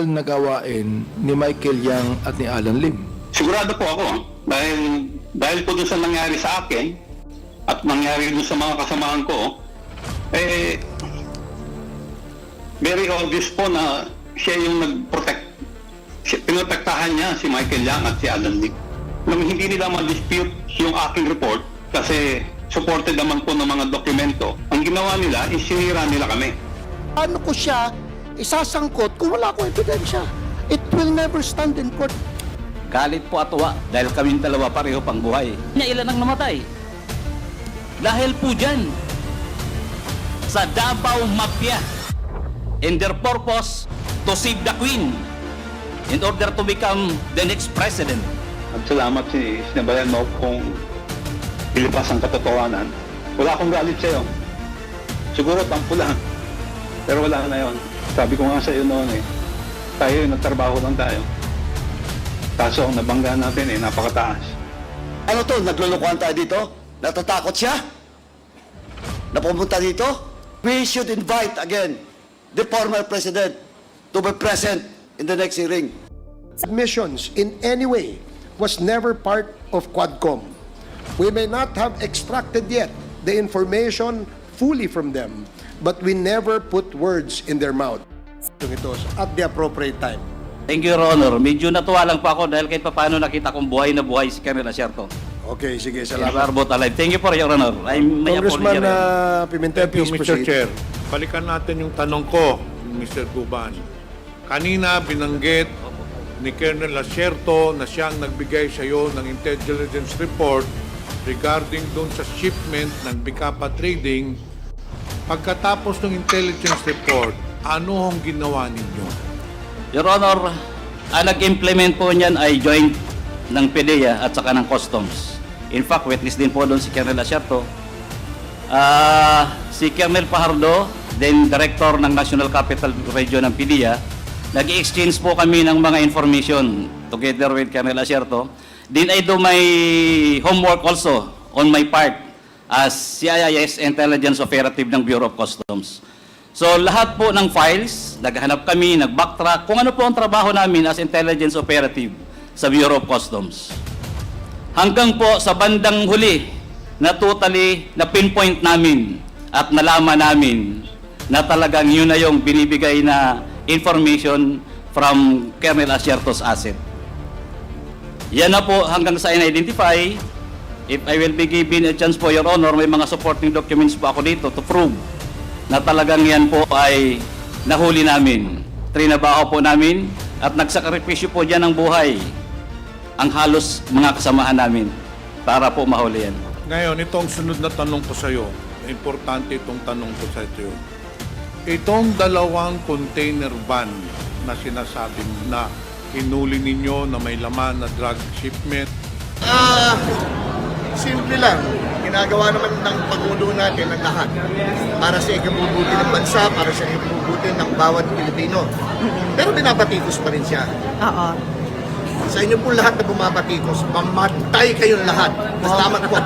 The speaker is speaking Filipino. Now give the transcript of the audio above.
kriminal na gawain ni Michael Yang at ni Alan Lim? Sigurado po ako dahil po doon sa nangyari sa akin at nangyari doon sa mga kasamahan ko, very obvious po na siya yung pinotektahan niya si Michael Yang at si Alan Lim. Nung hindi nila ma-dispute yung aking report kasi supported naman po ng mga dokumento, ang ginawa nila is sinira nila kami. Paano ko siya isasangkot kung wala akong ebidensya? It will never stand in court. Galit po atuwa dahil kaming dalawa pareho pang buhay. Ilan ang namatay? Dahil po dyan sa Davao Mafia and their purpose to save the Queen in order to become the next president. At salamat sinabayan mo kung ilipas ang katotohanan. Wala akong galit sa'yo. Siguro tampo lang. Pero wala na yun. Sabi ko nga sa'yo noon tayo nagtrabaho lang tayo. Kaso ang nabangga natin napakataas. Ano to? Naglulukuhan tayo dito? Natatakot siya? Na pumunta dito? We should invite again the former president to be present in the next hearing. Admissions in any way was never part of Quadcom. We may not have extracted yet the information fully from them, but we never put words in their mouth. Ito at the appropriate time. Thank you, Your Honor. Medyo natuwa lang po ako dahil kahit paano nakita kong buhay na buhay si Colonel Asierto. Okay, sige, We salamat. are both alive. Thank you for Your Honor. I may Congressman apologize. Pimentel, Thank you, please Mr. proceed. Chair. Balikan natin yung tanong ko, Mr. Guban. Kanina binanggit ni Colonel Asierto na siyang nagbigay sa iyo ng intelligence report regarding doon sa shipment ng Bicapa Trading. Pagkatapos ng intelligence report, ano ang ginawa ninyo? Your Honor, ang nag-implement po niyan ay joint ng PDEA at saka ng Customs. In fact, witness din po doon si Colonel Asierto. Si Colonel Pajardo, then Director ng National Capital Region ng PDEA, nag-exchange po kami ng mga information together with Colonel Asierto. Then I do my homework also on my part as CIS Intelligence Operative ng Bureau of Customs. So lahat po ng files, naghahanap kami, nag-backtrack, kung ano po ang trabaho namin as Intelligence Operative sa Bureau of Customs. Hanggang po sa bandang huli na totally na pinpoint namin at nalaman namin na talagang yun na yung binibigay na information from Colonel Asierto's asset. Yan na po hanggang sa in-identify. If I will be given a chance po, Your Honor, may mga supporting documents po ako dito to prove na talagang yan po ay nahuli namin. Trinabaho po namin at nagsakripisyo po dyan ng buhay ang halos mga kasamahan namin para po mahuli yan. Ngayon, itong sunod na tanong ko sa iyo, importante itong tanong ko sa iyo. Itong dalawang container van na sinasabi na hinuli ninyo na may laman na drug shipment, Simple lang. Ginagawa naman ng Pangulo natin ang lahat para sa ikabubuti ng bansa, para sa ikabubuti ng bawat Pilipino. Pero binabatikos pa rin siya. Oo. Sa inyo po lahat na bumabatikos, mamatay kayong lahat. Salamat po.